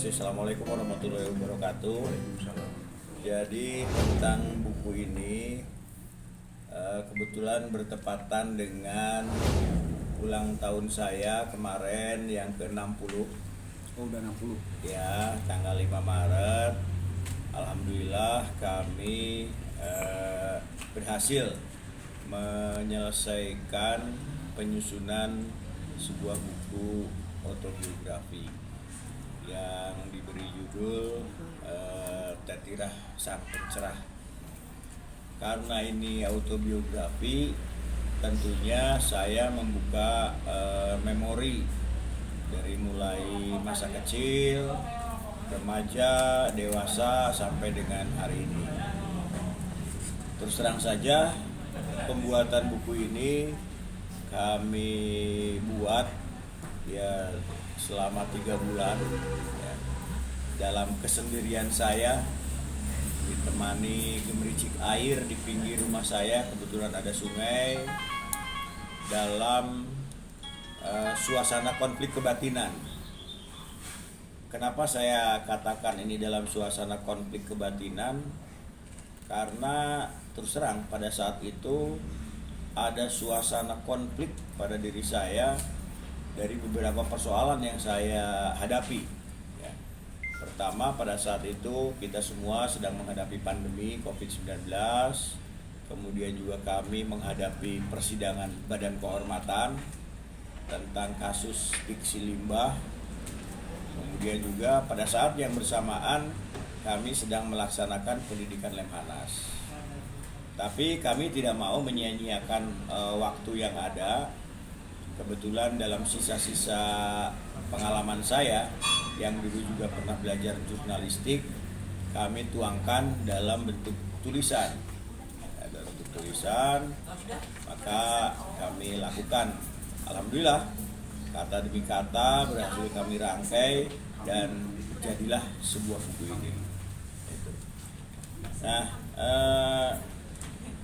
kasih. Assalamualaikum warahmatullahi wabarakatuh. Jadi tentang buku ini kebetulan bertepatan dengan ulang tahun saya kemarin yang ke-60. Oh, udah 60. Ya, tanggal 5 Maret. Alhamdulillah kami berhasil menyelesaikan penyusunan sebuah buku autobiografi yang diberi judul Tetirah Sang Pencerah. Karena ini autobiografi, tentunya saya membuka memori dari mulai masa kecil, remaja, dewasa sampai dengan hari ini. Terus terang saja, pembuatan buku ini kami buat ya selama 3 bulan ya, dalam kesendirian saya, ditemani gemericik air di pinggir rumah saya. Kebetulan ada sungai, dalam suasana konflik kebatinan. Kenapa saya katakan ini dalam suasana konflik kebatinan? Karena terus terang pada saat itu ada suasana konflik pada diri saya dari beberapa persoalan yang saya hadapi ya. Pertama, pada saat itu kita semua sedang menghadapi pandemi COVID-19. Kemudian juga kami menghadapi persidangan Badan Kehormatan tentang kasus Diksi Limbah. Kemudian juga pada saat yang bersamaan kami sedang melaksanakan pendidikan Lemhanas. Tapi kami tidak mau menyia-nyiakan waktu yang ada. Kebetulan dalam sisa-sisa pengalaman saya yang dulu juga pernah belajar jurnalistik, kami tuangkan dalam bentuk tulisan. Dalam bentuk tulisan, maka kami lakukan. Alhamdulillah, kata demi kata berhasil kami rangkai dan jadilah sebuah buku ini. Nah,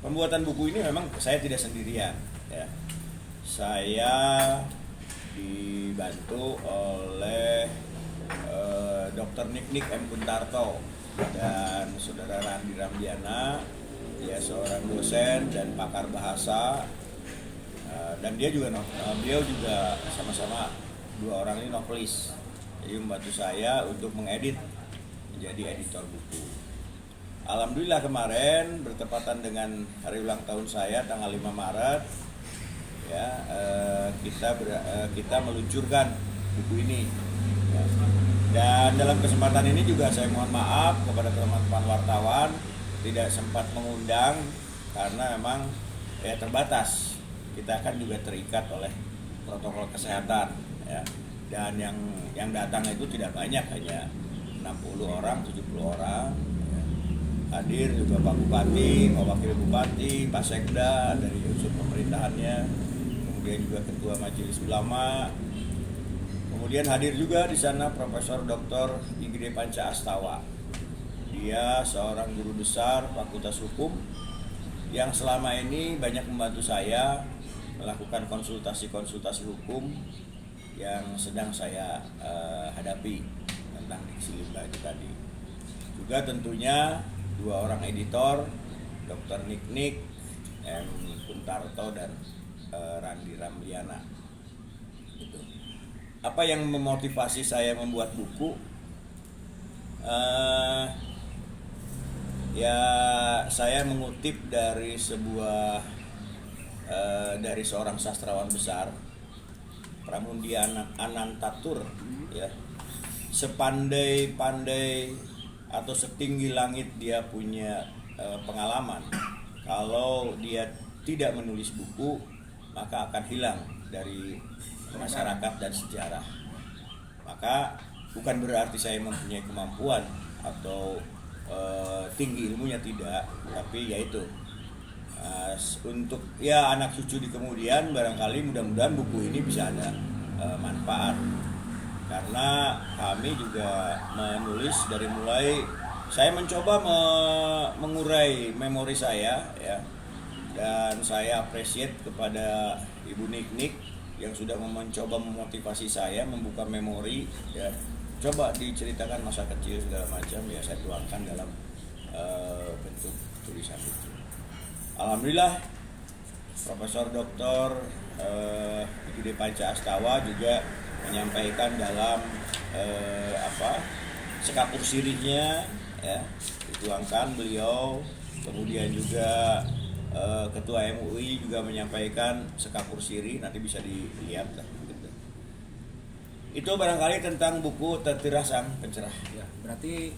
pembuatan buku ini memang saya tidak sendirian ya. Saya dibantu oleh Dr. Niknik M. Kuntarto dan Saudara Randi Ramdiana, dia seorang dosen dan pakar bahasa, dan beliau juga sama-sama, 2 orang ini novelis. Jadi membantu saya untuk mengedit menjadi editor buku. Alhamdulillah kemarin bertepatan dengan hari ulang tahun saya tanggal 5 Maret ya, kita meluncurkan buku ini ya. Dan dalam kesempatan ini juga saya mohon maaf kepada teman-teman wartawan, tidak sempat mengundang karena memang ya terbatas. Kita kan juga terikat oleh protokol kesehatan ya. Dan yang datang itu tidak banyak, hanya 60 orang, 70 orang ya. Hadir juga Pak Bupati, Pak Wakil Bupati, Pak Sekda dari unsur pemerintahannya, kemudian juga Ketua Majelis Ulama. Kemudian hadir juga di sana Profesor Dr. Igede Panca Astawa. Dia seorang guru besar Fakultas Hukum yang selama ini banyak membantu saya melakukan konsultasi-konsultasi hukum yang sedang saya hadapi tentang Diksi Limbah itu tadi. Juga tentunya 2 orang editor, Dr. Niknik M. Kuntarto dan Randi Ramdiana. Gitu. Apa yang memotivasi saya membuat buku? Ya saya mengutip dari dari seorang sastrawan besar, Pramudia Anantatur ya. Sepandai-pandai atau setinggi langit dia punya pengalaman, kalau dia tidak menulis buku maka akan hilang dari masyarakat dan sejarah. Maka bukan berarti saya mempunyai kemampuan atau tinggi ilmunya, tidak, tapi yaitu untuk ya anak cucu di kemudian, barangkali mudah-mudahan buku ini bisa ada manfaat. Karena kami juga menulis dari mulai saya mencoba mengurai memori saya ya, dan saya appreciate kepada Ibu Niknik yang sudah mencoba memotivasi saya membuka memori ya, coba diceritakan masa kecil segala macam, ya saya tuangkan dalam bentuk tulisan itu. Alhamdulillah Profesor Dr. Gede Panca Astawa juga menyampaikan dalam sekapur sirihnya, ya, dituangkan beliau. Kemudian juga Ketua MUI juga menyampaikan sekapur sirih, nanti bisa dilihat lah, gitu. Itu barangkali tentang buku Tertirah Sang Pencerah. Ya, berarti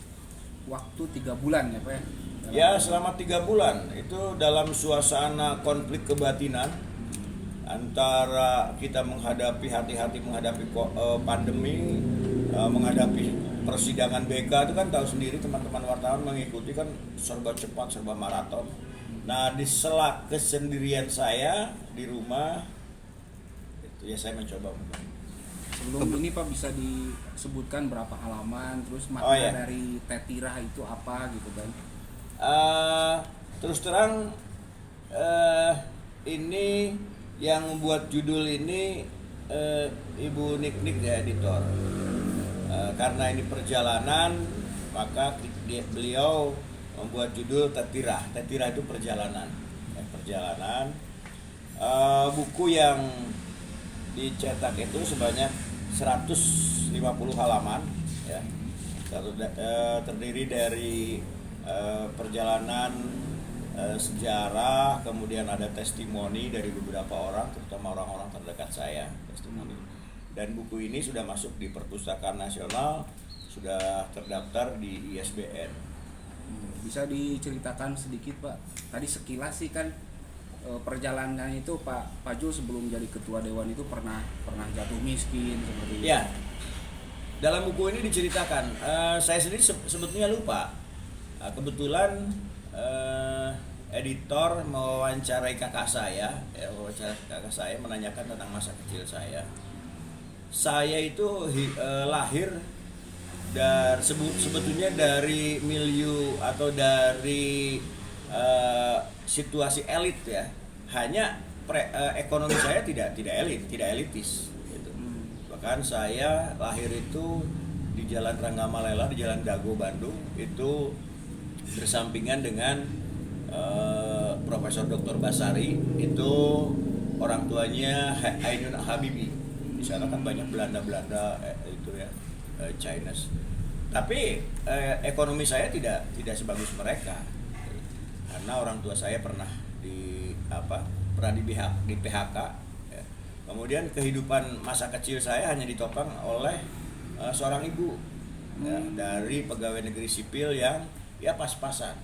waktu 3 bulan ya Pak ya? Ya, selama 3 bulan itu dalam suasana konflik kebatinan antara kita menghadapi hati-hati menghadapi pandemi, menghadapi persidangan BK itu kan tahu sendiri teman-teman wartawan mengikuti kan serba cepat, serba maraton. Nah, di sela kesendirian saya di rumah itu ya saya mencoba. Sebelum ini Pak bisa disebutkan berapa halaman, terus makna dari Tertirah itu apa gitu kan? Terus terang ini yang membuat judul ini Ibu Nik ya, editor. Karena ini perjalanan, maka beliau membuat judul Tertirah. Tertirah itu perjalanan. Perjalanan. Buku yang dicetak itu sebanyak 150 halaman, ya. Terdiri dari perjalanan sejarah, kemudian ada testimoni dari beberapa orang, terutama orang-orang terdekat saya, testimoni. Dan buku ini sudah masuk di Perpustakaan Nasional, sudah terdaftar di ISBN. Bisa diceritakan sedikit Pak? Tadi sekilas sih kan perjalanan itu Pak Jul sebelum jadi ketua dewan itu pernah jatuh miskin seperti itu. Ya, dalam buku ini diceritakan. Saya sendiri sebetulnya lupa. Kebetulan editor mewawancarai kakak saya, menanyakan tentang masa kecil saya. Saya itu lahir dan sebetulnya dari milieu atau dari situasi elit, ya. Hanya ekonomi saya tidak elitis. Gitu. Bahkan saya lahir itu di Jalan Rangga Malela, di Jalan Dago Bandung, itu bersampingan dengan Profesor Dr. Basari, itu orang tuanya Ainun Habibi. Di sana kan banyak Belanda itu ya, Chinese. Tapi ekonomi saya tidak sebagus mereka, karena orang tua saya pernah di PHK. Ya. Kemudian kehidupan masa kecil saya hanya ditopang oleh seorang ibu, ya, dari pegawai negeri sipil yang ya pas-pasan.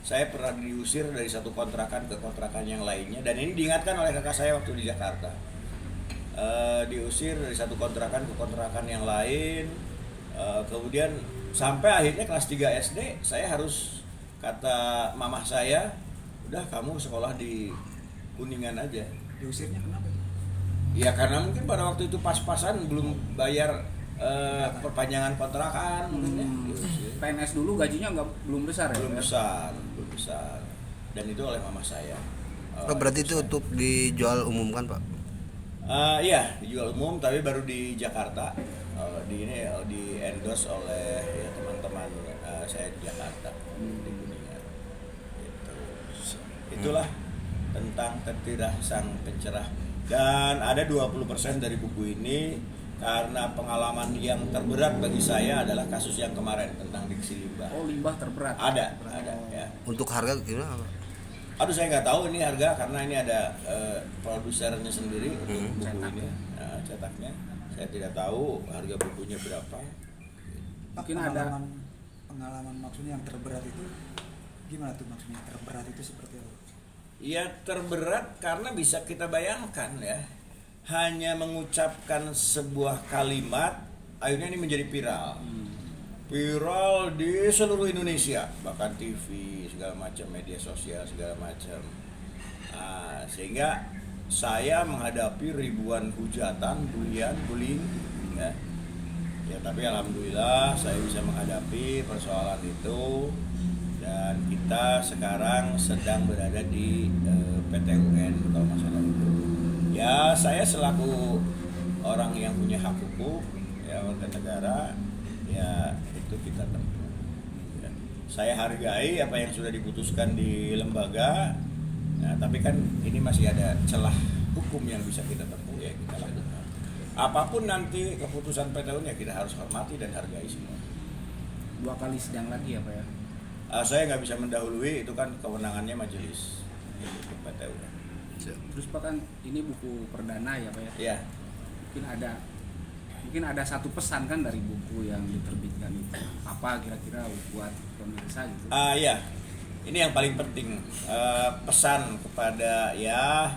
Saya pernah diusir dari satu kontrakan ke kontrakan yang lainnya, dan ini diingatkan oleh kakak saya waktu di Jakarta. Diusir dari satu kontrakan ke kontrakan yang lain, kemudian sampai akhirnya kelas 3 SD saya harus, kata mamah saya, udah kamu sekolah di Kuningan aja. Diusirnya kenapa? Ya karena mungkin pada waktu itu pas-pasan belum bayar perpanjangan kontrakan, mungkin ya. PNS dulu gajinya belum besar ya? Belum besar. Dan itu oleh mama saya. Berarti itu untuk dijual umum kan Pak? Iya, dijual umum, tapi baru di Jakarta. Di endorse oleh ya, teman-teman saya di Jakarta, di Kuningan. Gitu. Itulah tentang Tertirah Sang Pencerah. Dan ada 20% dari buku ini karena pengalaman yang terberat bagi saya adalah kasus yang kemarin tentang diksi limbah. Oh, limbah terberat. Ada ya. Untuk harga gimana Pak? Aduh, saya nggak tahu ini harga, karena ini ada produsernya sendiri untuk buku cetaknya. ini, cetaknya. Saya tidak tahu harga bukunya berapa. Mungkin pengalaman maksudnya yang terberat itu gimana tuh maksudnya? Terberat itu seperti apa? Ya terberat karena bisa kita bayangkan ya, hanya mengucapkan sebuah kalimat akhirnya ini menjadi viral. Viral di seluruh Indonesia, bahkan TV segala macam, media sosial segala macam. Sehingga saya menghadapi ribuan hujatan, bullying, ya. Ya tapi alhamdulillah saya bisa menghadapi persoalan itu, dan kita sekarang sedang berada di PT UN kalau masalah itu. Ya saya selaku orang yang punya hak hukum, ya, warga negara, ya itu kita tempuh. Ya. Saya hargai apa yang sudah diputuskan di lembaga, nah, tapi kan ini masih ada celah hukum yang bisa kita tempuh, ya kita lakukan. Apapun nanti keputusan PT UN ya kita harus hormati dan hargai semua. 2 kali sidang lagi ya Pak ya? Saya nggak bisa mendahului, itu kan kewenangannya majelis PT UN. Terus Pak kan ini buku perdana ya Pak ya? Ya. Mungkin ada satu pesan kan dari buku yang diterbitkan itu. Apa kira-kira buat pemirsa gitu? Ya, ini yang paling penting, pesan kepada ya,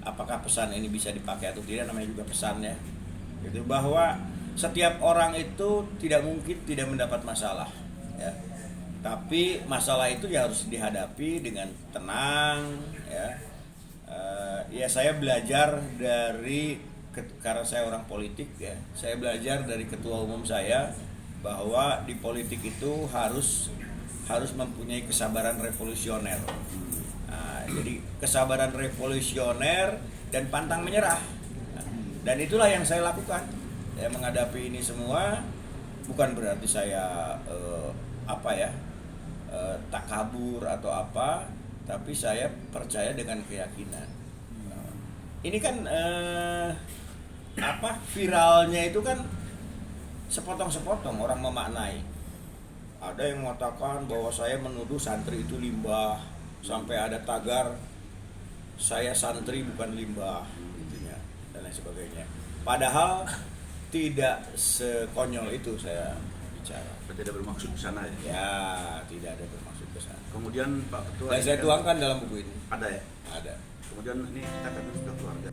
apakah pesan ini bisa dipakai atau tidak, namanya juga pesan ya. Gitu, bahwa setiap orang itu tidak mungkin tidak mendapat masalah, ya. Tapi masalah itu ya harus dihadapi dengan tenang, ya. Ya saya belajar dari, karena saya orang politik ya, saya belajar dari ketua umum saya bahwa di politik itu harus mempunyai kesabaran revolusioner. Nah, jadi kesabaran revolusioner dan pantang menyerah. Nah, dan itulah yang saya lakukan. Ya, menghadapi ini semua bukan berarti saya tak kabur atau apa, tapi saya percaya dengan keyakinan. Ini kan viralnya itu kan sepotong-sepotong orang memaknai. Ada yang mengatakan bahwa saya menuduh santri itu limbah, sampai ada tagar saya santri bukan limbah, intinya, dan lain sebagainya. Padahal tidak sekonyol itu saya bicara. Tidak bermaksud ke sana ya? Ya, tidak ada bermaksud ke sana. Kemudian Pak Ketua, Dan saya tuangkan dalam buku ini. ada ya? Ada. Kemudian ini kita kan sudah keluarga.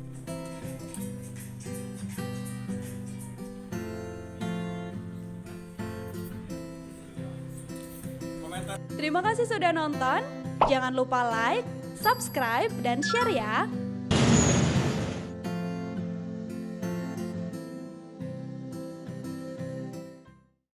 Terima kasih sudah nonton. Jangan lupa like, subscribe, dan share ya.